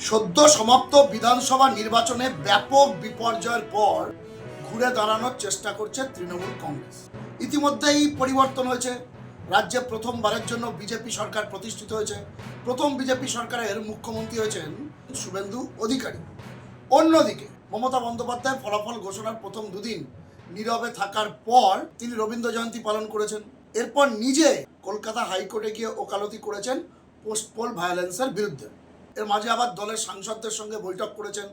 সদ্য সমাপ্ত বিধানসভা নির্বাচনে ব্যাপক বিপর্যয়ের পর ঘুরে দাঁড়ানোর চেষ্টা করছে তৃণমূল কংগ্রেস। ইতিমধ্যেই পরিবর্তন হয়েছে। রাজ্যে প্রথমবারের জন্য বিজেপি সরকার প্রতিষ্ঠিত হয়েছে। প্রথম বিজেপি সরকারের মুখ্যমন্ত্রী হয়েছেন শুভেন্দু অধিকারী। অন্যদিকে মমতা বন্দ্যোপাধ্যায় ফলাফল ঘোষণার প্রথম দুদিন নীরবে থাকার পর তিনি রবীন্দ্র জয়ন্তী পালন করেছেন। এরপর নিজে কলকাতা হাইকোর্টে গিয়ে ওকালতি করেছেন পোস্ট পোল ভায়োলেন্সের বিরুদ্ধে। এর মাঝে আবার দলের সাংসদদের সঙ্গে বৈঠক করেছেন,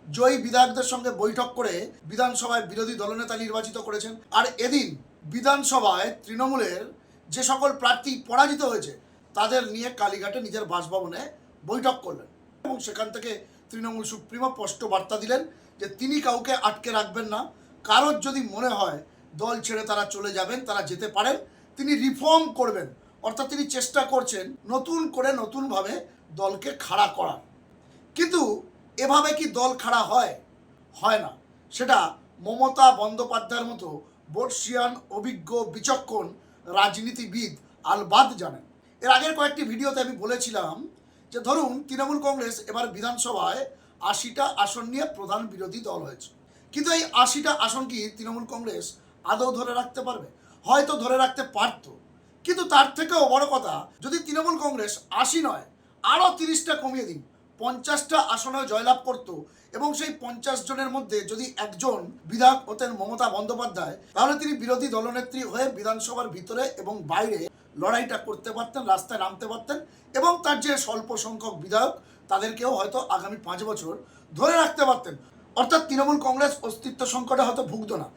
জয়ী বিধায়কদের সঙ্গে বৈঠক করে বিধানসভায় বিরোধী দলনেতা নির্বাচিত করেছেন। আর এদিন বিধানসভায় তৃণমূলের যে সকল প্রার্থী পরাজিত হয়েছে তাদের নিয়ে কালীঘাটে নিজের বাসভবনে বৈঠক করলেন এবং সেখান থেকে তৃণমূল সুপ্রিমো স্পষ্ট বার্তা দিলেন যে তিনি কাউকে আটকে রাখবেন না। কারোর যদি মনে হয় দল ছেড়ে তারা চলে যাবেন, তারা যেতে পারেন। তিনি রিফর্ম করবেন, অর্থাৎ তিনি চেষ্টা করছেন নতুন করে নতুনভাবে দলকে খাড়া করার। কিন্তু এভাবে কি দল খাড়া হয়? হয় না। সেটা মমতা বন্দ্যোপাধ্যায়ের মতো বর্ষিয়ান অভিজ্ঞ বিচক্ষণ রাজনীতিবিদ আলবাদ জানেন। এর আগের কয়েকটি ভিডিওতে আমি বলেছিলাম যে ধরুন তৃণমূল কংগ্রেস এবার বিধানসভায় 80টা আসন নিয়ে প্রধান বিরোধী দল হয়েছে, কিন্তু এই 80টা আসন কি তৃণমূল কংগ্রেস আদৌ ধরে রাখতে পারবে? হয়তো ধরে রাখতে পারত, কিন্তু তার থেকেও বড় কথা, যদি তৃণমূল কংগ্রেস 80 নয় আরও 30টা কমিয়ে দিন, 50টা আসনে জয়লাভ করত এবং সেই 50 জনের মধ্যে যদি একজন বিধায়ক হতেন মমতা বন্দ্যোপাধ্যায়, তাহলে তিনি বিরোধী দলনেত্রী হয়ে বিধানসভার ভিতরে এবং বাইরে লড়াইটা করতে পারতেন, রাস্তায় নামতে পারতেন এবং তার যে স্বল্প সংখ্যক বিধায়ক তাদেরকেও হয়তো আগামী 5 বছর ধরে রাখতে পারতেন। অর্থাৎ তৃণমূল কংগ্রেস অস্তিত্ব সংকটে হয়তো ভুগত না।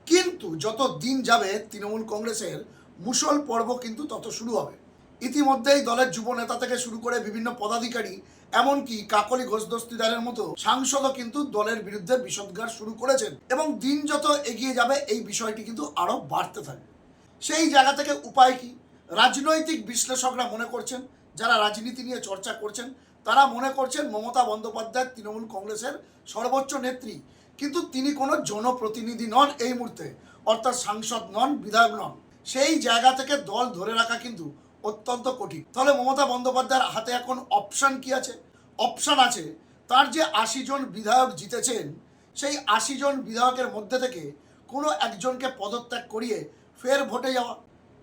কিন্তু যত দিন যাবে তৃণমূল কংগ্রেসের মুষল পর্ব কিন্তু তত শুরু হবে। ইতিমধ্যেই দলের যুব নেতা থেকে শুরু করে বিভিন্ন পদাধিকারী, এমনকি কাকলি ঘোষ দস্তিদারের মতো সাংসদও কিন্তু দলের বিরুদ্ধে বিষোদ্গার শুরু করেছেন এবং দিন যত এগিয়ে যাবে এই বিষয়টি কিন্তু আরও বাড়তে থাকবে। সেই জায়গা থেকে উপায় কি? রাজনৈতিক বিশ্লেষকরা মনে করছেন, যারা রাজনীতি নিয়ে চর্চা করছেন তারা মনে করছেন মমতা বন্দ্যোপাধ্যায় তৃণমূল কংগ্রেসের সর্বোচ্চ নেত্রী, কিন্তু তিনি কোনো জনপ্রতিনিধি নন এই মুহূর্তে, অর্থাৎ সাংসদ নন, বিধায়ক নন। সেই জায়গা থেকে দল ধরে রাখা কিন্তু অত্যন্ত কঠিন। তাহলে মমতা বন্দ্যোপাধ্যায়ের হাতে এখন অপশান কি আছে? অপশান আছে তার যে 80 জন বিধায়ক জিতেছেন, সেই 80 জন বিধায়কের মধ্যে থেকে কোনো একজনকে পদত্যাগ করিয়ে ফের ভোটে যাওয়া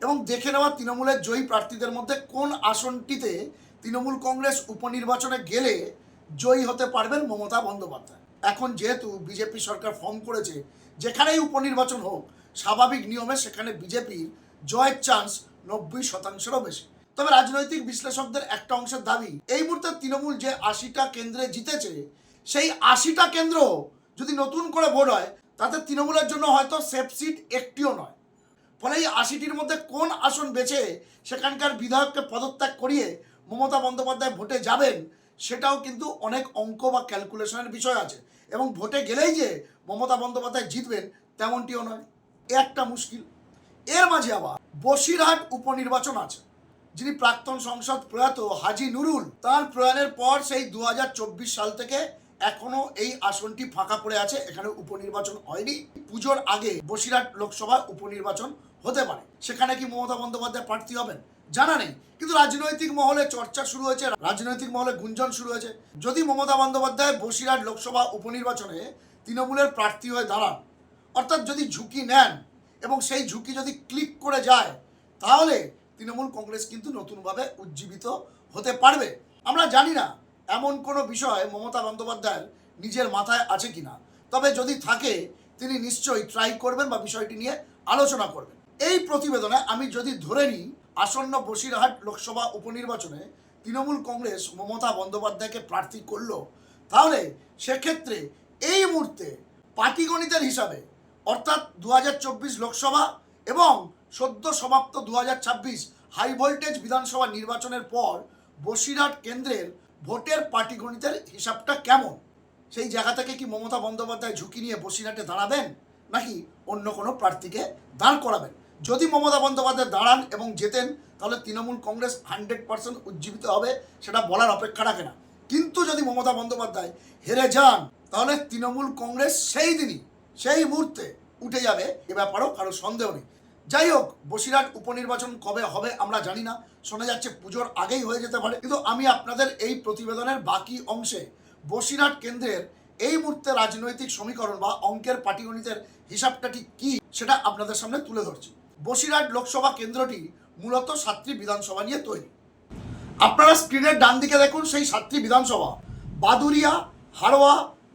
এবং দেখে নেওয়া তৃণমূলের জয়ী প্রার্থীদের মধ্যে কোন আসনটিতে তৃণমূল কংগ্রেস উপনির্বাচনে গেলে জয়ী হতে পারবেন মমতা বন্দ্যোপাধ্যায়। এখন যেহেতু বিজেপি সরকার ফর্ম করেছে, যেখানেই উপনির্বাচন হোক স্বাভাবিক নিয়মে সেখানে বিজেপির জয়ের চান্স 90%-এরও বেশি। তবে রাজনৈতিক বিশ্লেষকদের একটা অংশের দাবি, এই মুহূর্তে তৃণমূল যে 80টা কেন্দ্রে জিতেছে, সেই 80টা কেন্দ্র যদি নতুন করে ভোট হয় তাতে তৃণমূলের জন্য হয়তো সেফ সিট একটিও নয়। ফলে এই 80টির মধ্যে কোন আসন বেছে সেখানকার বিধায়ককে পদত্যাগ করিয়ে মমতা বন্দ্যোপাধ্যায় ভোটে যাবেন, সেটাও কিন্তু অনেক অঙ্ক বা ক্যালকুলেশনের বিষয় আছে এবং ভোটে গেলেই যে মমতা বন্দ্যোপাধ্যায় জিতবেন তেমনটিও নয়। একটা মুশকিল। এর মাঝে আবার বসিরহাট উপনির্বাচন আছে। যিনি প্রাক্তন সংসদ প্রয়াত হাজি নুরুল, তার প্রয়াণের পর সেই 2024 সাল থেকে এখনো এই আসনটি ফাঁকা পড়ে আছে, এখানে উপনির্বাচন হয়নি। পুজোর আগে বসিরহাট লোকসভা উপনির্বাচন হতে পারে। সেখানে কি মমতা বন্দ্যোপাধ্যায় প্রার্থী হবেন জানা নেই, কিন্তু রাজনৈতিক মহলে চর্চা শুরু হয়েছে, রাজনৈতিক মহলে গুঞ্জন শুরু হয়েছে। যদি মমতা বন্দ্যোপাধ্যায় বসিরহাট লোকসভা উপনির্বাচনে তৃণমূলের প্রার্থী হয়ে দাঁড়ান, অর্থাৎ যদি ঝুঁকি নেন এবং সেই ঝুঁকি যদি ক্লিক করে যায়, তাহলে তৃণমূল কংগ্রেস কিন্তু নতুনভাবে উজ্জীবিত হতে পারবে। আমরা জানি না এমন কোনো বিষয় মমতা বন্দ্যোপাধ্যায়ের নিজের মাথায় আছে কিনা, তবে যদি থাকে তিনি নিশ্চয়ই ট্রাই করবেন বা বিষয়টি নিয়ে আলোচনা করবেন। এই প্রতিবেদনে আমি যদি ধরে নিই আসন্ন বসিরহাট লোকসভা উপনির্বাচনে তৃণমূল কংগ্রেস মমতা বন্দ্যোপাধ্যায়কে প্রার্থী করলো, তাহলে সেক্ষেত্রে এই মুহূর্তে পাটিগণিতের হিসাবে, অর্থাৎ 2024 লোকসভা এবং সদ্য সমাপ্ত 2026 হাই ভোল্টেজ বিধানসভা নির্বাচনের পর বসিরহাট কেন্দ্রের ভোটের পাটিগণিতের হিসাবটা কেমন, সেই জায়গা থেকে কি মমতা বন্দ্যোপাধ্যায় ঝুঁকি নিয়ে বসিরহাটে দাঁড়াবেন নাকি অন্য কোনো প্রার্থীকে দাঁড় করাবেন? যদি মমতা বন্দ্যোপাধ্যায় দাঁড়ান এবং জেতেন, তাহলে তৃণমূল কংগ্রেস 100% উজ্জীবিত হবে, সেটা বলার অপেক্ষা রাখে না। কিন্তু যদি মমতা বন্দ্যোপাধ্যায় হেরে যান, তাহলে তৃণমূল কংগ্রেস সেই দিনই, সেই মুহূর্তে উঠে যাবে, এ ব্যাপারেও কারো সন্দেহ নেই। যাই হোক, বসিরহাট উপনির্বাচন কবে হবে আমরা জানি না, শোনা যাচ্ছে পুজোর আগেই হয়ে যেতে পারে। কিন্তু আমি আপনাদের এই প্রতিবেদনের বাকি অংশে বসিরহাট কেন্দ্রের এই মুহূর্তে রাজনৈতিক সমীকরণ বা অঙ্কের পাটিগণিতের হিসাবটা ঠিক কি সেটা আপনাদের সামনে তুলে ধরছি। বসিরহাট লোকসভা কেন্দ্রটি মূলত 7টি বিধানসভা নিয়ে তৈরি। আপনারা স্ক্রিনের ডান দিকে দেখুন সেই 7টি বিধানসভা: বাদুরিয়া, হাড়োয়া,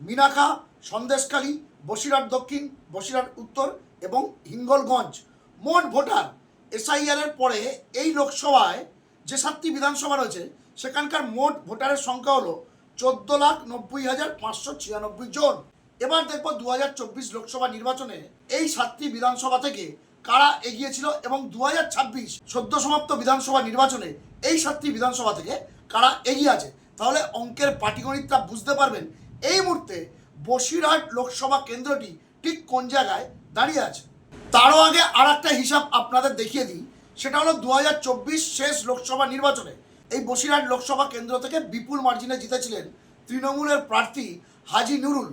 মিনাখা, সন্দেশখালী, বসিরহাট দক্ষিণ, বসিরহাট উত্তর এবং হিঙ্গলগঞ্জ। মোট ভোটার এসআইআর এর পরে এই লোকসভায় যে 7টি বিধানসভা রয়েছে সেখানকার মোট ভোটারের সংখ্যা হলো 14,90,596 জন। এবার দেখব 2024 লোকসভা নির্বাচনে এই 7টি বিধানসভা থেকে কারা এগিয়েছিল এবং 2026 সদ্য সমাপ্ত বিধানসভা নির্বাচনে এই 7টি বিধানসভা থেকে কারা এগিয়ে আছে। তাহলে অঙ্কের পাটিগণিতটা বুঝতে পারবেন এই মুহূর্তে বসিরহাট লোকসভা কেন্দ্রটি ঠিক কোন জায়গায় দাঁড়িয়ে আছে। তারও আগে আর একটা হিসাব আপনাদের দেখিয়ে দিই, সেটা হলো 2024 শেষ লোকসভা নির্বাচনে এই বসিরহাট লোকসভা কেন্দ্র থেকে বিপুল মার্জিনে জিতেছিলেন তৃণমূলের প্রার্থী হাজি নুরুল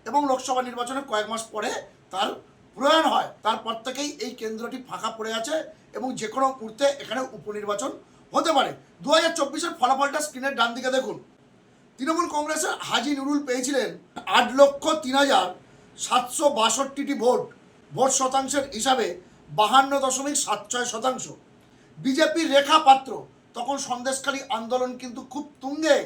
এবং লোকসভা নির্বাচনের কয়েক মাস পরে তার প্রয়াণ হয়। তারপর থেকেই এই কেন্দ্রটি ফাঁকা পড়ে আছে এবং যে কোনো মুহূর্তে এখানে উপনির্বাচন হতে পারে। 2024-এর ফলাফলটা স্ক্রিনের ডান দিকে দেখুন। তৃণমূল কংগ্রেসের হাজি নুরুল পেয়েছিলেন 8,03,762টি ভোট। ভোট শতাংশের হিসাবে 52.76%। বিজেপির রেখা পাত্র, তখন সন্দেশখালী আন্দোলন কিন্তু খুব তুঙ্গে,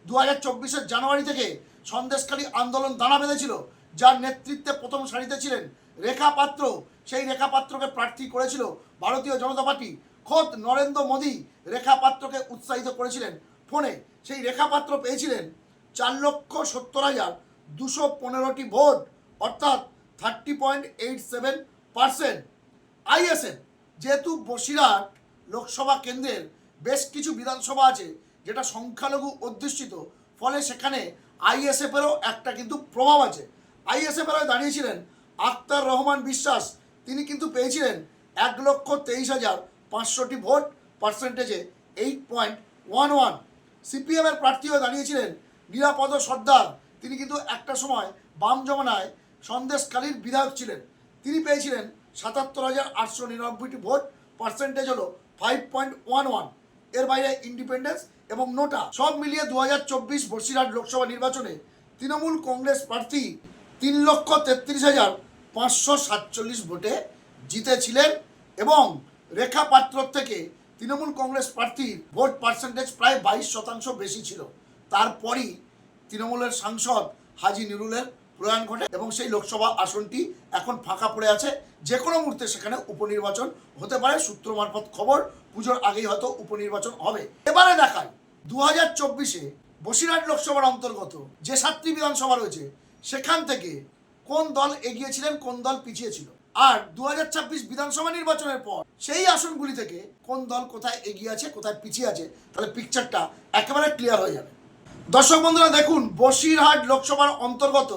2024-এর জানুয়ারি থেকে সন্দেশখালী আন্দোলন দানা বেঁধেছিল, যার নেতৃত্বে প্রথম সারিতে ছিলেন রেখা পাত্র। সেই রেখা পাত্রকে প্রার্থী করেছিল ভারতীয় জনতা পার্টি। খোদ নরেন্দ্র মোদী রেখা পাত্রকে উৎসাহিত করেছিলেন ফোনে। সেই রেখা পাত্র পেয়েছিলেন 4,70,215টি ভোট, অর্থাৎ 30.87%। আইএসএফ, যেহেতু বসিরহাট লোকসভা কেন্দ্রের বেশ কিছু বিধানসভা আছে যেটা সংখ্যালঘু অধ্যুষিত, ফলে সেখানে আইএসএফেরও একটা কিন্তু প্রভাব আছে। আইএসএফেরও দাঁড়িয়েছিলেন আখতার রহমান বিশ্বাস, তিনি কিন্তু পেয়েছিলেন 1,23,500টি ভোট, পার্সেন্টেজে 8.11। সিপিএমের প্রার্থীও দাঁড়িয়েছিলেন নিরাপদ সর্দার, তিনি কিন্তু একটা সময় বাম জমানায় সন্দেশখালীর বিধায়ক ছিলেন, তিনি পেয়েছিলেন 77,899টি ভোট, পার্সেন্টেজ হলো 5.11। এর বাইরে ইন্ডিপেন্ডেন্স এবং নোটা সব মিলিয়ে 2024 বসিরহাট লোকসভা নির্বাচনে তৃণমূল কংগ্রেস প্রার্থী 3,33,547 ভোটে জিতেছিলেন এবং রেখা পাত্র থেকে তৃণমূল কংগ্রেস প্রার্থীর ভোট পার্সেন্টেজ প্রায় 22% বেশি ছিল। তারপরই তৃণমূলের সাংসদ হাজি নুরুলের প্রয়াণ ঘটে এবং সেই লোকসভা আসনটি এখন ফাঁকা পড়ে আছে। যে কোনো মুহূর্তে সেখানে উপনির্বাচন হতে পারে, সূত্র মারফত খবর পুজোর আগেই হয়তো উপনির্বাচন হবে। এবারে দেখাই 2024-এ বসিরহাট লোকসভার অন্তর্গত যে 7টি বিধানসভা রয়েছে সেখান থেকে কোন দল এগিয়েছিলেন, কোন দল পিছিয়ে ছিল, আর 2026 বিধানসভা নির্বাচনের পর সেই আসনগুলি থেকে কোন দল কোথায় এগিয়ে আছে, কোথায় পিছিয়ে আছে, তাহলে পিকচারটা একেবারে ক্লিয়ার হয়ে যাবে। দর্শক বন্ধুরা দেখুন, বসিরহাট লোকসভার অন্তর্গত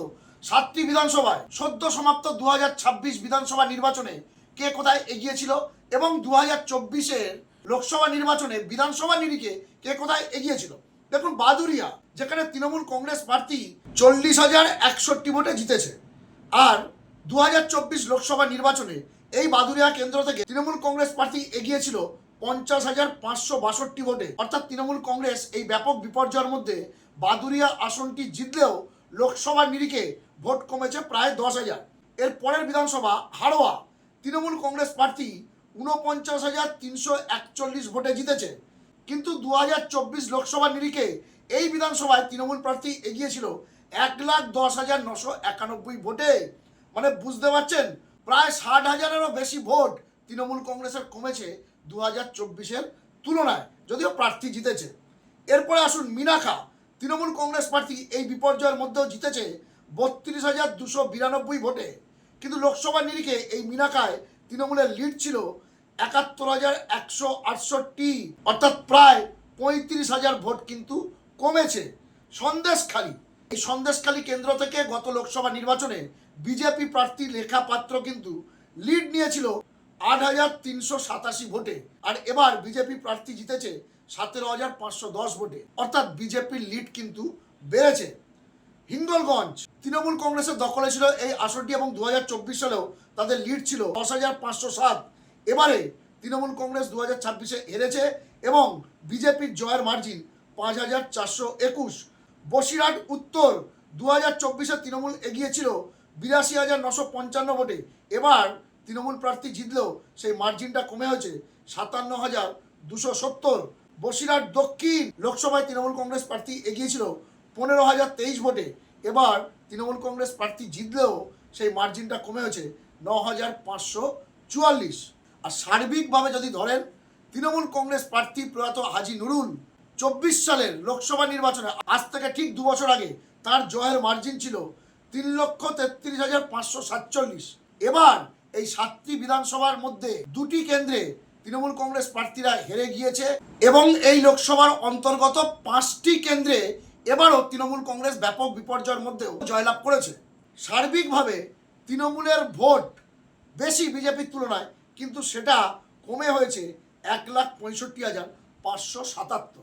7টি বিধানসভায় সদ্য সমাপ্ত 2026 বিধানসভা নির্বাচনে কে কোথায় এগিয়েছিল এবং 2024-এর লোকসভা নির্বাচনে বিধানসভা নিরিখে কে কোথায় এগিয়েছিল। দেখুন, বাদুরিয়া, যেখানে তৃণমূল কংগ্রেস প্রার্থী 40,061 ভোটে জিতেছে, আর 2024 লোকসভা নির্বাচনে এই বাদুরিয়া কেন্দ্র থেকে তৃণমূল কংগ্রেস প্রার্থী এগিয়েছিল 50,562 ভোটে। অর্থাৎ তৃণমূল কংগ্রেস এই ব্যাপক বিপর্যয়ের মধ্যে বাদুরিয়া আসনটি জিতলেও লোকসভা নিরিখে ভোট কমেছে প্রায় 10,000। এর পরের বিধানসভা হাড়োয়া, তৃণমূল কংগ্রেস প্রার্থী 49,341 ভোটে জিতেছে, কিন্তু 2024 লোকসভা নিরিখে এই বিধানসভায় তৃণমূল প্রার্থী এগিয়েছিল 1,10,991 ভোটে। মানে বুঝতে পারছেন, প্রায় 60,000-এরও বেশি ভোট তৃণমূল কংগ্রেসের কমেছে 2024-এর তুলনায়, যদিও প্রার্থী জিতেছে। এরপরে আসুন মিনাখা, তৃণমূল কংগ্রেস প্রার্থী এই বিপর্যয়ের মধ্যেও জিতেছে 32,292 ভোটে, কিন্তু লোকসভা নিরিখে এই মিনাখায় তৃণমূলের লিড ছিল 71,168, অর্থাৎ প্রায় 35,000 ভোট কিন্তু কমেছে। সন্দেশখালী, এই সন্দেশখালী কেন্দ্র থেকে গত লোকসভা নির্বাচনে বিজেপি প্রার্থী রেখা পাত্র কিন্তু লিড নিয়েছিল 8,387 ভোটে, আর এবার বিজেপি প্রার্থী জিতেছে 17,510 ভোটে, অর্থাৎ বিজেপির লিড কিন্তু বেড়েছে। হিঙ্গলগঞ্জ, তৃণমূল কংগ্রেসের দখলে ছিল এই আসনটি এবং 2024 সালেও তাদের লিড ছিল 10,507। এবারে তৃণমূল কংগ্রেস 2026-এ হেরেছে এবং বিজেপির জয়ের মার্জিন 5,421। বসিরহাট উত্তর 2024-এ তৃণমূল এগিয়েছিল 82,955 ভোটে। এবার তৃণমূল প্রার্থী জিতলেও সেই মার্জিনটা কমে হয়েছে 57,270। বসিরহাট দক্ষিণ লোকসভায় তৃণমূল কংগ্রেস প্রার্থী এগিয়েছিল 15,023 ভোটে। এবার তৃণমূল কংগ্রেস প্রার্থী জিতলেও সেই মার্জিনটা কমে হয়েছে 9,544। আর সার্বিকভাবে যদি ধরেন, তৃণমূল কংগ্রেস প্রার্থী প্রয়াত হাজি নুরুল 24 সালের লোকসভা নির্বাচনে আজ থেকে ঠিক 2 বছর আগে তার জয়ের মার্জিন ছিল 3,33,547। এবার এই 7টি বিধানসভার মধ্যে 2টি কেন্দ্রে তৃণমূল কংগ্রেস প্রার্থীরা হেরে গিয়েছে এবং এই লোকসভার অন্তর্গত 5টি কেন্দ্রে এবারও তৃণমূল কংগ্রেস ব্যাপক বিপর্যয়ের মধ্যেও জয়লাভ করেছে। সার্বিকভাবে তৃণমূলের ভোট বেশি বিজেপির তুলনায়, কিন্তু সেটা কমে হয়েছে 1,65,577।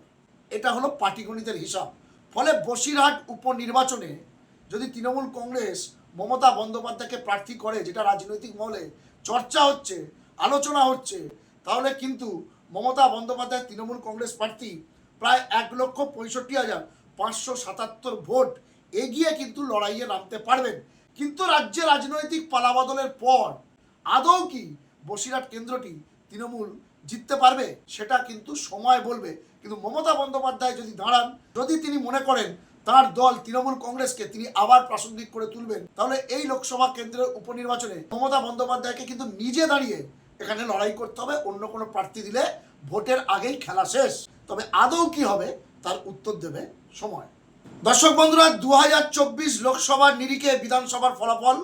এটা হলো পাটিগণিতের হিসাব। ফলে বসিরহাট উপনির্বাচনে যদি তৃণমূল কংগ্রেস মমতা বন্দ্যোপাধ্যায়কে প্রার্থী করে, যেটা রাজনৈতিক মহলে চর্চা হচ্ছে, আলোচনা হচ্ছে, তাহলে কিন্তু মমতা বন্দ্যোপাধ্যায় তৃণমূল কংগ্রেস প্রার্থী প্রায় 1,65,577 ভোট এগিয়ে কিন্তু লড়াইয়ে নামতে পারবেন। কিন্তু রাজ্যে রাজনৈতিক পালাবদলের পর আদৌ কি বসিরহাট কেন্দ্রটি তৃণমূল জিততে পারবে, সেটা কিন্তু সময় বলবে। কিন্তু মমতা বন্দ্যোপাধ্যায় যদি দাঁড়ান, যদি তিনি মনে করেন তার দল তৃণমূল কংগ্রেসকে তিনি আবার প্রাসঙ্গিক করে তুলবেন, তাহলে এই লোকসভা কেন্দ্রের উপনির্বাচনে মমতা বন্দ্যোপাধ্যায়কে কিন্তু নিজে দাঁড়িয়ে এখানে লড়াই করতে হবে। অন্য কোনো প্রার্থী দিলে ভোটের আগেই খেলা শেষ। তবে আদৌ কি হবে তার উত্তর দেবে সময়। দর্শক বন্ধুরা, 2024 লোকসভার নিরিখে বিধানসভার ফলাফল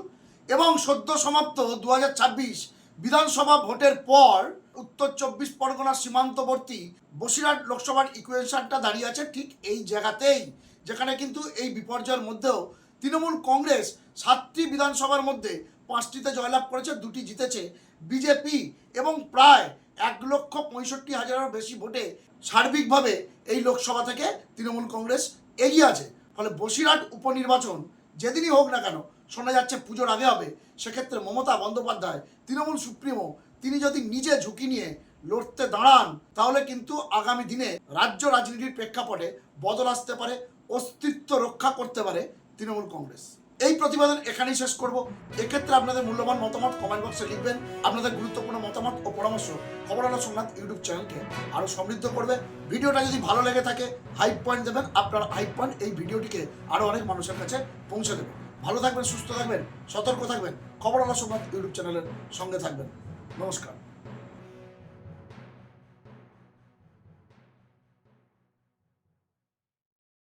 এবং সদ্য সমাপ্ত 2026 বিধানসভা ভোটের পর উত্তর 24 পরগনার সীমান্তবর্তী বসিরহাট লোকসভার ইকুয়েশনটা দাঁড়িয়ে আছে ঠিক এই জায়গাতেই, যেখানে কিন্তু এই বিপর্যয়ের মধ্যেও তৃণমূল কংগ্রেস 7টি বিধানসভার মধ্যে 5টিতে জয়লাভ করেছে, 2টি জিতেছে বিজেপি এবং প্রায় 1,65,000-এরও বেশি ভোটে সার্বিকভাবে এই লোকসভা থেকে তৃণমূল কংগ্রেস এগিয়ে আছে। ফলে বসিরহাট উপনির্বাচন যেদিনই হোক না কেন, শোনা যাচ্ছে পুজোর আগে হবে। সেক্ষেত্রে মমতা বন্দ্যোপাধ্যায় তৃণমূল সুপ্রিমো তিনি যদি নিজে ঝুঁকি নিয়ে লড়তে দাঁড়ান, তাহলে কিন্তু আগামী দিনে রাজ্য রাজনীতির প্রেক্ষাপটে বদল আসতে পারে, অস্তিত্ব রক্ষা করতে পারে তৃণমূল কংগ্রেস। এই প্রতিবেদন এখানেই শেষ করব। এক্ষেত্রে আপনাদের মূল্যবান মতামত কমেন্ট বক্সে লিখবেন। আপনাদের গুরুত্বপূর্ণ মতামত ও পরামর্শ খবর আলো সোমনাথ ইউটিউব চ্যানেলকে আরও সমৃদ্ধ করবে। ভিডিওটা যদি ভালো লেগে থাকে হাইপ পয়েন্ট দেবেন। আপনার হাইপ পয়েন্ট এই ভিডিওটিকে আরও অনেক মানুষের কাছে পৌঁছে দেবে। ভালো থাকবেন, সুস্থ থাকবেন, সতর্ক থাকবেন। খবর আলো সোমনাথ ইউটিউব চ্যানেলের সঙ্গে থাকবেন। নমস্কার।